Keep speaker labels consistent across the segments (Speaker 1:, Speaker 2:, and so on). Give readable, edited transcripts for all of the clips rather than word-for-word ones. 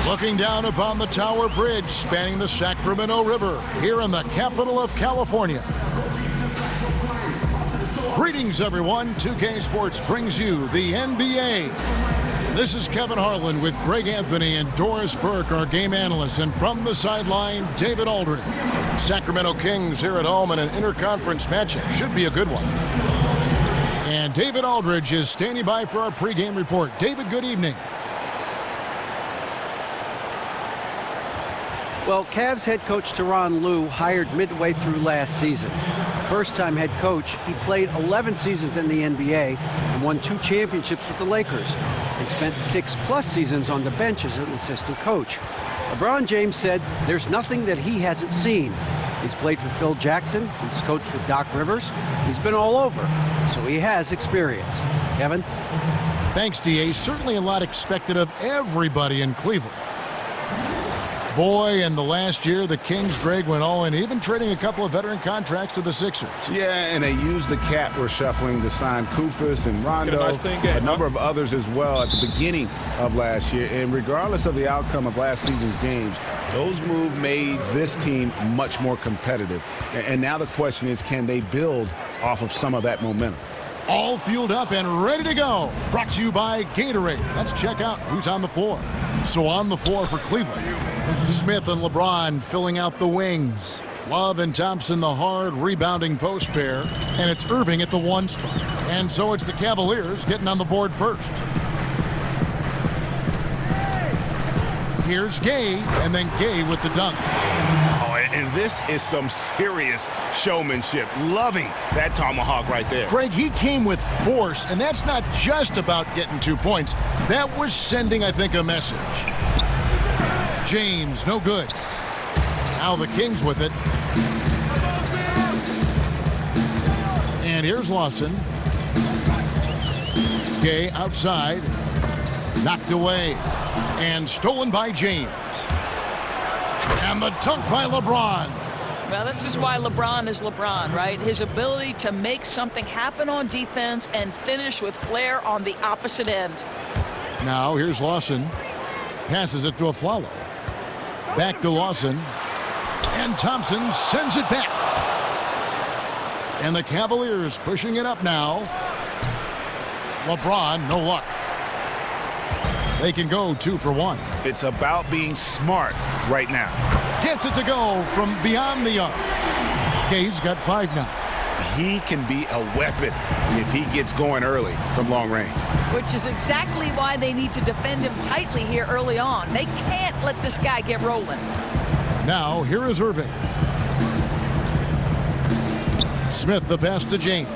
Speaker 1: Looking down upon the Tower Bridge spanning the Sacramento River here in the capital of California. Greetings, everyone. 2K Sports brings you the NBA. This is Kevin Harlan with Greg Anthony and Doris Burke, our game analysts, and from the sideline, David Aldridge. Sacramento Kings here at home in an interconference matchup. Should be a good one. And David Aldridge is standing by for our pregame report. David, good evening.
Speaker 2: Well, Cavs head coach Tyronn Lue hired midway through last season. First-time head coach, he played 11 seasons in the NBA and won 2 championships with the Lakers and spent 6+ seasons on the bench as an assistant coach. LeBron James said there's nothing that he hasn't seen. He's played for Phil Jackson. He's coached with Doc Rivers. He's been all over, so he has experience. Kevin?
Speaker 1: Thanks, D.A. Certainly a lot expected of everybody in Cleveland. Boy, in the last year, the Kings, Greg, went all in, even trading a couple of veteran contracts to the Sixers.
Speaker 3: Yeah, and they used the cap reshuffling to sign Kufus and Rondo, a number of others as well at the beginning of last year. And regardless of the outcome of last season's games, those moves made this team much more competitive. And now the question is, can they build off of some of that momentum?
Speaker 1: All fueled up and ready to go. Brought to you by Gatorade. Let's check out who's on the floor. So on the floor for Cleveland, Smith and LeBron filling out the wings. Love and Thompson, the hard rebounding post pair. And it's Irving at the 1 spot. And so it's the Cavaliers getting on the board first. Here's Gay, and then Gay with the dunk.
Speaker 3: And this is some serious showmanship. Loving that tomahawk right there.
Speaker 1: Greg, he came with force, and that's not just about getting 2 points. That was sending, I think, a message. James, no good. Now the Kings with it. And here's Lawson. Gay outside. Knocked away. And stolen by James. And the dunk by LeBron.
Speaker 4: Well, this is why LeBron is LeBron, right? His ability to make something happen on defense and finish with flair on the opposite end.
Speaker 1: Now here's Lawson. Passes it to Afflalo. Back to Lawson. And Thompson sends it back. And the Cavaliers pushing it up now. LeBron, no luck. They can go 2 for 1.
Speaker 3: It's about being smart right now.
Speaker 1: Gets it to go from beyond the arc. Gay's got 5 now.
Speaker 3: He can be a weapon if he gets going early from long range.
Speaker 4: Which is exactly why they need to defend him tightly here early on. They can't let this guy get rolling.
Speaker 1: Now, here is Irving. Smith, the pass to James.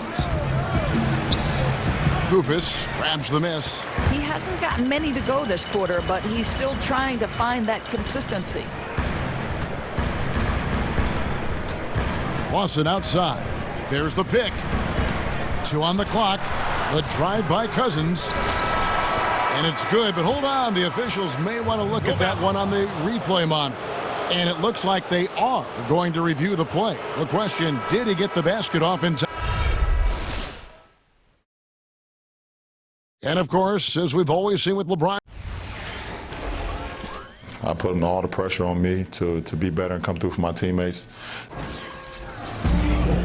Speaker 1: Kufus grabs the miss.
Speaker 4: He hasn't gotten many to go this quarter, but he's still trying to find that consistency.
Speaker 1: Lawson outside. There's the pick. 2 on the clock. The drive by Cousins. And it's good, but hold on. The officials may want to look at that one on the replay monitor. And it looks like they are going to review the play. The question, did he get the basket off in time? And, of course, as we've always seen with LeBron.
Speaker 5: I put all the pressure on me to be better and come through for my teammates.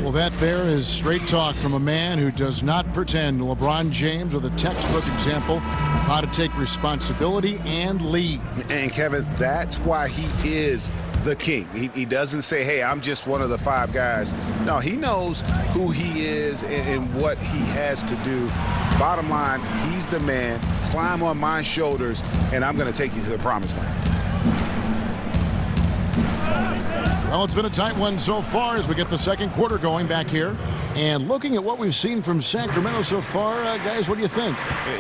Speaker 1: Well, that there is straight talk from a man who does not pretend. LeBron James with a textbook example how to take responsibility and lead.
Speaker 3: And, Kevin, that's why he is the king. He doesn't say, hey, I'm just one of the 5 guys. No, he knows who he is and what he has to do. Bottom line, he's the man. Climb on my shoulders, and I'm going to take you to the promised land.
Speaker 1: Well, it's been a tight one so far as we get the second quarter going back here. And looking at what we've seen from Sacramento so far, guys, what do you think?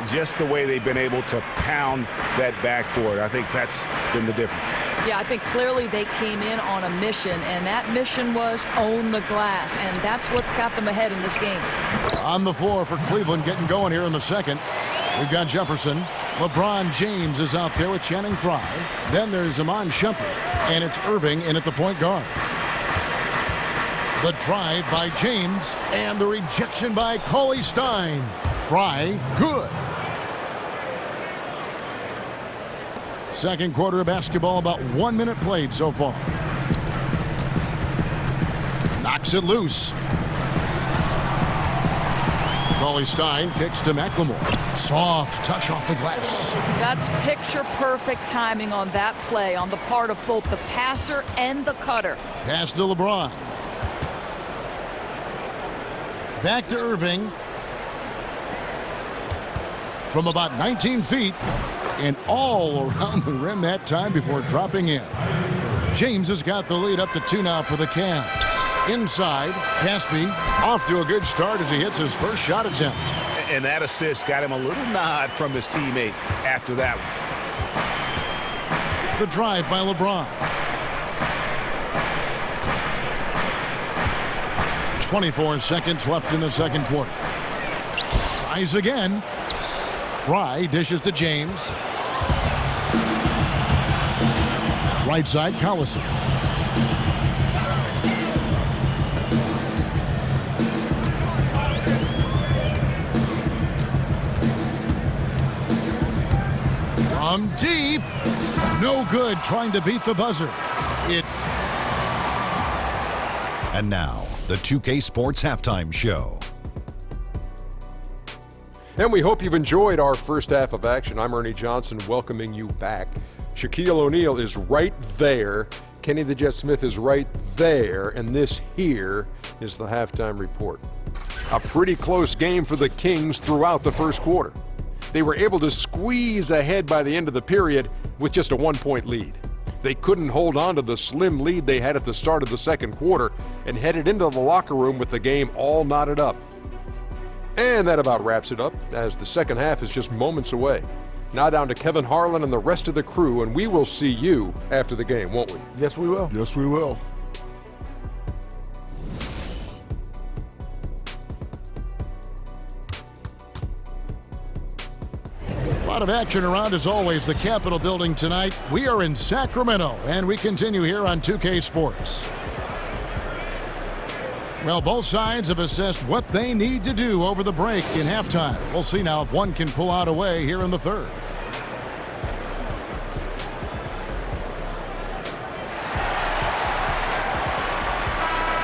Speaker 3: Just the way they've been able to pound that backboard. I think that's been the difference.
Speaker 4: Yeah, I think clearly they came in on a mission, and that mission was own the glass, and that's what's got them ahead in this game.
Speaker 1: On the floor for Cleveland getting going here in the second. We've got Jefferson. LeBron James is out there with Channing Frye. Then there's Iman Shumpert, and it's Irving in at the point guard. The drive by James, and the rejection by Cauley Stein. Frye, good. Second quarter of basketball, about 1 minute played so far. Knocks it loose. Cauley Stein kicks to McLemore. Soft touch off the glass.
Speaker 4: That's picture-perfect timing on that play on the part of both the passer and the cutter.
Speaker 1: Pass to LeBron. Back to Irving. From about 19 feet and all around the rim that time before dropping in. James has got the lead up to 2 now for the Cavs. Inside, Caspi off to a good start as he hits his first shot attempt.
Speaker 3: And that assist got him a little nod from his teammate after that one.
Speaker 1: The drive by LeBron. 24 seconds left in the second quarter. Tries again. Fry dishes to James. Right side, Collison. From deep. No good, trying to beat the buzzer.
Speaker 6: And now, the 2K Sports Halftime Show.
Speaker 7: And we hope you've enjoyed our first half of action. I'm Ernie Johnson, welcoming you back. Shaquille O'Neal is right there. Kenny the Jet Smith is right there. And this here is the halftime report. A pretty close game for the Kings throughout the first quarter. They were able to squeeze ahead by the end of the period with just a 1-point lead. They couldn't hold on to the slim lead they had at the start of the second quarter and headed into the locker room with the game all knotted up. And that about wraps it up, as the second half is just moments away. Now down to Kevin Harlan and the rest of the crew, and we will see you after the game, won't we?
Speaker 3: Yes, we will.
Speaker 1: Yes, we will. A lot of action around, as always, the Capitol building tonight. We are in Sacramento, and we continue here on 2K Sports. Well, both sides have assessed what they need to do over the break in halftime. We'll see now if one can pull out a way here in the third.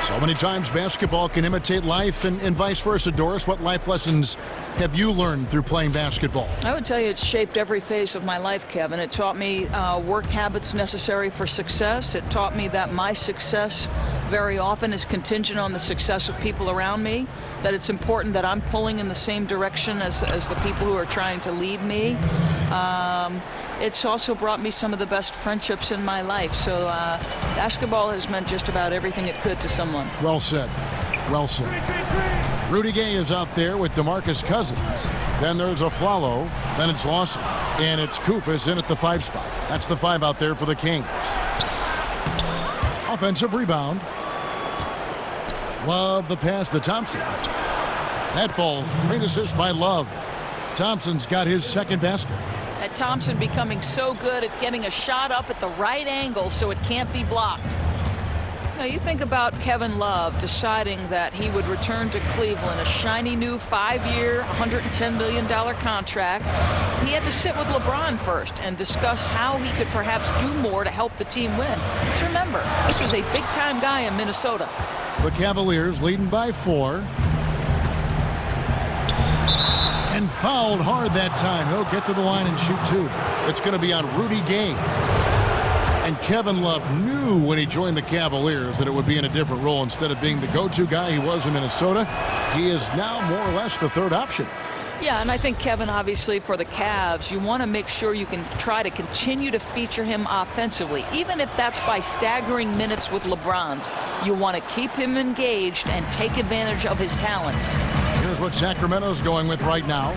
Speaker 1: So many times basketball can imitate life and vice versa. Doris, what life lessons have you learned through playing basketball?
Speaker 4: I would tell you it's shaped every phase of my life, Kevin. It taught me work habits necessary for success. It taught me that my success very often is contingent on the success of people around me, that it's important that I'm pulling in the same direction as the people who are trying to lead me. It's also brought me some of the best friendships in my life. So basketball has meant just about everything it could to someone.
Speaker 1: Well said. Well said. Rudy Gay is out there with DeMarcus Cousins. Then there's Aflalo. Then it's Lawson. And it's Kufis in at the 5 spot. That's the 5 out there for the Kings. Offensive rebound. Love the pass to Thompson. That falls. Great assist by Love. Thompson's got his second basket.
Speaker 4: And Thompson becoming so good at getting a shot up at the right angle so it can't be blocked. Now you think about Kevin Love deciding that he would return to Cleveland, a shiny new 5-year, $110 million contract. He had to sit with LeBron first and discuss how he could perhaps do more to help the team win. Let's remember, this was a big-time guy in Minnesota.
Speaker 1: The Cavaliers leading by 4. And fouled hard that time. He'll get to the line and shoot 2. It's going to be on Rudy Gay. And Kevin Love knew when he joined the Cavaliers that it would be in a different role. Instead of being the go-to guy he was in Minnesota, he is now more or less the third option.
Speaker 4: Yeah, and I think, Kevin, obviously for the Cavs, you want to make sure you can try to continue to feature him offensively, even if that's by staggering minutes with LeBron's. You want to keep him engaged and take advantage of his talents.
Speaker 1: Here's what Sacramento's going with right now.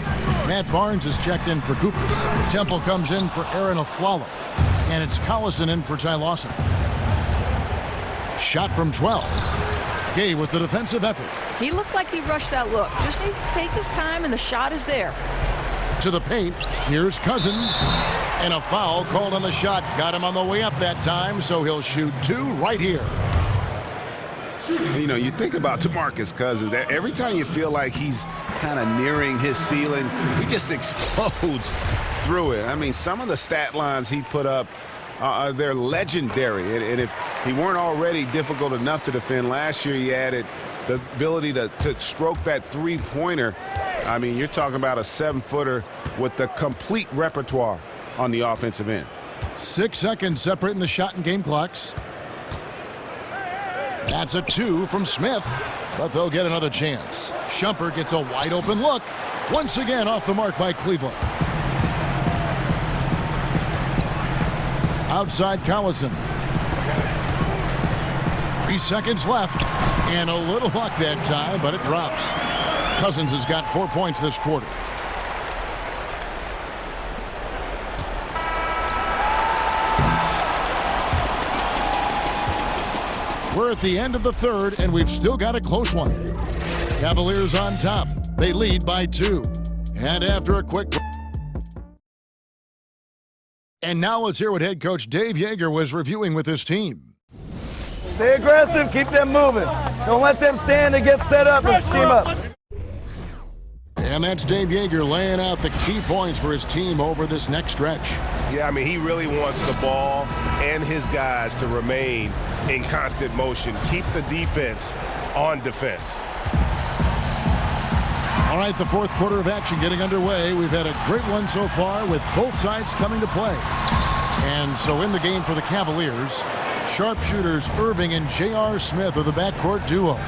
Speaker 1: Matt Barnes is checked in for Kupris. Temple comes in for Aaron Aflalo. And it's Collison in for Ty Lawson. Shot from 12. Gay with the defensive effort.
Speaker 4: He looked like he rushed that look. Just needs to take his time, and the shot is there.
Speaker 1: To the paint. Here's Cousins. And a foul called on the shot. Got him on the way up that time, so he'll shoot 2 right here.
Speaker 3: You know, you think about DeMarcus Cousins. Every time you feel like he's kind of nearing his ceiling, he just explodes through it. I mean, some of the stat lines he put up, they're legendary. And if he weren't already difficult enough to defend last year, he added the ability to stroke that three-pointer. I mean, you're talking about a 7-footer with the complete repertoire on the offensive end.
Speaker 1: 6 seconds separating the shot and game clocks. That's a 2 from Smith, but they'll get another chance. Shumpert gets a wide open look. Once again off the mark by Cleveland. Outside Collison. 3 seconds left. And a little luck that time, but it drops. Cousins has got 4 points this quarter. We're at the end of the third, and we've still got a close one. Cavaliers on top. They lead by 2. And after a quick... And now let's hear what head coach Dave Yeager was reviewing with his team.
Speaker 8: Stay aggressive. Keep them moving. Don't let them stand and get set up and scheme up.
Speaker 1: And that's Dave Yeager laying out the key points for his team over this next stretch.
Speaker 9: Yeah, I mean, he really wants the ball and his guys to remain in constant motion. Keep the defense on defense.
Speaker 1: All right, the fourth quarter of action getting underway. We've had a great one so far with both sides coming to play. And so in the game for the Cavaliers, sharpshooters Irving and J.R. Smith are the backcourt duo.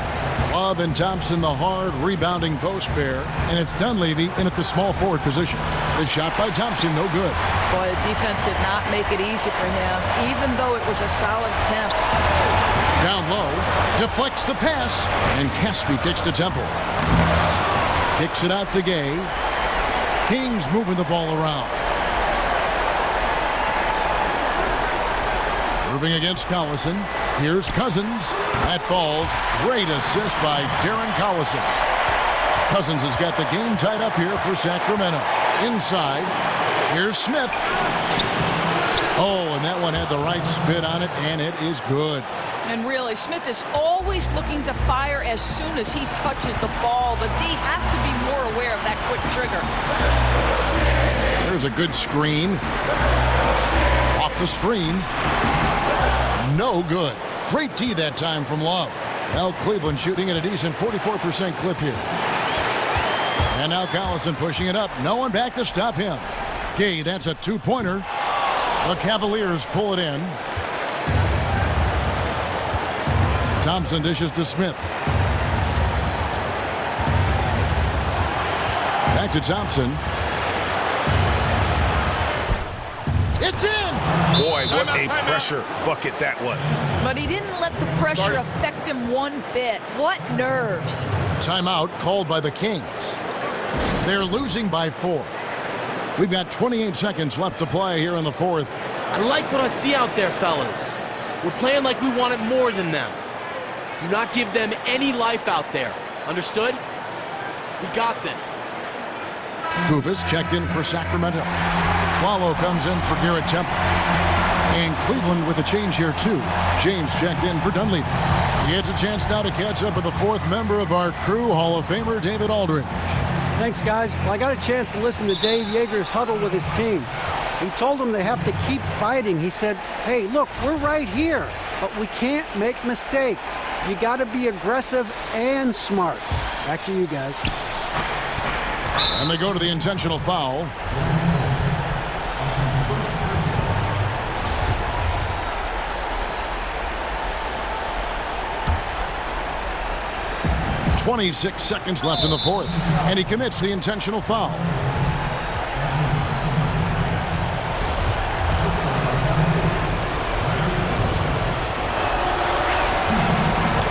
Speaker 1: Love and Thompson, the hard rebounding post pair. And it's Dunleavy in at the small forward position. The shot by Thompson, no good.
Speaker 4: Boy, the defense did not make it easy for him, even though it was a solid attempt.
Speaker 1: Down low, deflects the pass, and Caspi kicks to Temple. Kicks it out to Gay. King's moving the ball around. Irving against Collison. Here's Cousins. That falls. Great assist by Darren Collison. Cousins has got the game tied up here for Sacramento. Inside. Here's Smith. Oh, and that one had the right spin on it, and it is good.
Speaker 4: And really, Smith is always looking to fire as soon as he touches the ball. The D has to be more aware of that quick trigger.
Speaker 1: There's a good screen. Off the screen. No good. Great D that time from Love. Well, Cleveland shooting at a decent 44% clip here. And now Collison pushing it up. No one back to stop him. Gay, that's a two-pointer. The Cavaliers pull it in. Thompson dishes to Smith. Back to Thompson. It's in!
Speaker 9: Boy, what a pressure bucket that was.
Speaker 4: But he didn't let the pressure affect him one bit. What nerves.
Speaker 1: Timeout called by the Kings. They're losing by 4. We've got 28 seconds left to play here in the fourth.
Speaker 10: I like what I see out there, fellas. We're playing like we wanted more than them. Do not give them any life out there. Understood? We got this.
Speaker 1: Kufis checked in for Sacramento. Swallow comes in for Garrett Temple. And Cleveland with a change here, too. James checked in for Dunleavy. He gets a chance now to catch up with the fourth member of our crew, Hall of Famer David Aldridge.
Speaker 2: Thanks, guys. Well, I got a chance to listen to Dave Yeager's huddle with his team. He told them they have to keep fighting. He said, hey, look, we're right here, but we can't make mistakes. You got to be aggressive and smart. Back to you guys.
Speaker 1: And they go to the intentional foul. .26 seconds left in the fourth, and he commits the intentional foul.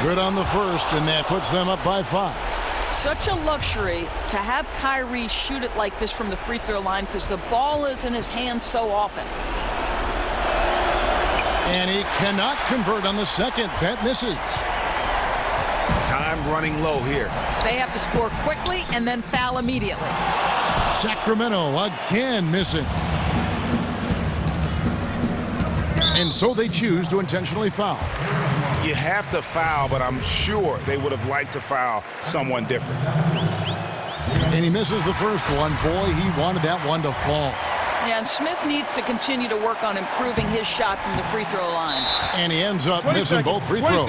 Speaker 1: Good on the first, and that puts them up by 5.
Speaker 4: Such a luxury to have Kyrie shoot it like this from the free throw line because the ball is in his hands so often.
Speaker 1: And he cannot convert on the second. That misses.
Speaker 9: Time running low here.
Speaker 4: They have to score quickly and then foul immediately.
Speaker 1: Sacramento again missing. And so they choose to intentionally foul.
Speaker 9: You have to foul, but I'm sure they would have liked to foul someone different.
Speaker 1: And he misses the first one. Boy, he wanted that one to fall.
Speaker 4: Yeah, and Smith needs to continue to work on improving his shot from the free throw line.
Speaker 1: And he ends up missing both free throws.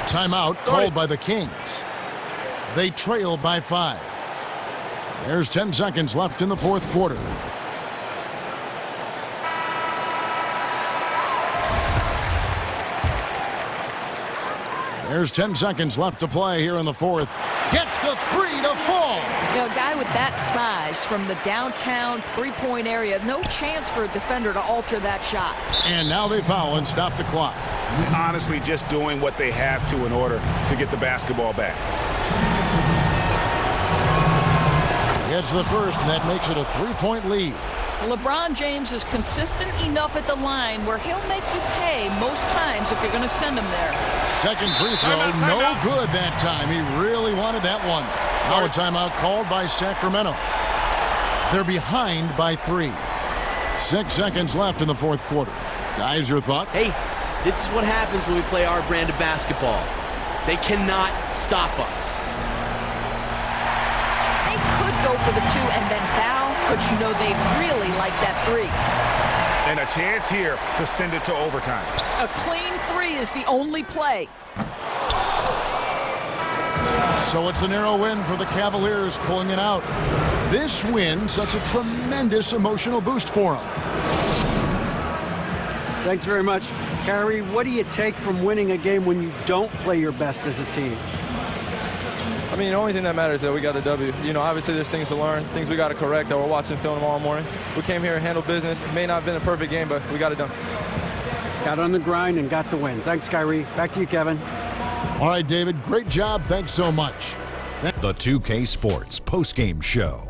Speaker 1: Timeout called by the Kings. They trail by 5. There's 10 seconds left in the fourth quarter. There's 10 seconds left to play here in the fourth. Gets the 3 to fall.
Speaker 4: You know, a guy with that size from the downtown three-point area, no chance for a defender to alter that shot.
Speaker 1: And now they foul and stop the clock.
Speaker 3: Honestly, just doing what they have to in order to get the basketball back.
Speaker 1: Gets the first, and that makes it a 3-point lead.
Speaker 4: LeBron James is consistent enough at the line where he'll make you pay most times if you're going to send him there.
Speaker 1: Second free throw, no good that time. He really wanted that one. Now a timeout called by Sacramento. They're behind by 3. 6 seconds left in the fourth quarter. Guys, your thoughts?
Speaker 10: Hey, this is what happens when we play our brand of basketball. They cannot stop us.
Speaker 4: They could go for the 2 and then foul, but you know they really like that 3.
Speaker 3: And a chance here to send it to overtime.
Speaker 4: A clean 3 is the only play.
Speaker 1: So it's a narrow win for the Cavaliers, pulling it out. This win, such a tremendous emotional boost for them.
Speaker 2: Thanks very much. Kyrie, what do you take from winning a game when you don't play your best as a team?
Speaker 11: I mean, the only thing that matters is that we got the W. You know, obviously there's things to learn, things we got to correct that we're watching film tomorrow morning. We came here and handled business. It may not have been a perfect game, but we got it done.
Speaker 2: Got on the grind and got the win. Thanks, Kyrie. Back to you, Kevin.
Speaker 1: All right, David, great job. Thanks so much.
Speaker 6: The 2K Sports postgame show.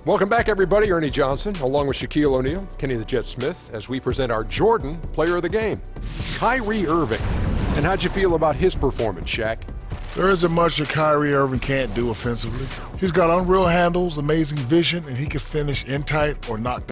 Speaker 7: Welcome back, everybody. Ernie Johnson, along with Shaquille O'Neal, Kenny the Jet Smith, as we present our Jordan Player of the Game, Kyrie Irving. And how'd you feel about his performance, Shaq?
Speaker 12: There isn't much that Kyrie Irving can't do offensively. He's got unreal handles, amazing vision, and he can finish in tight or knock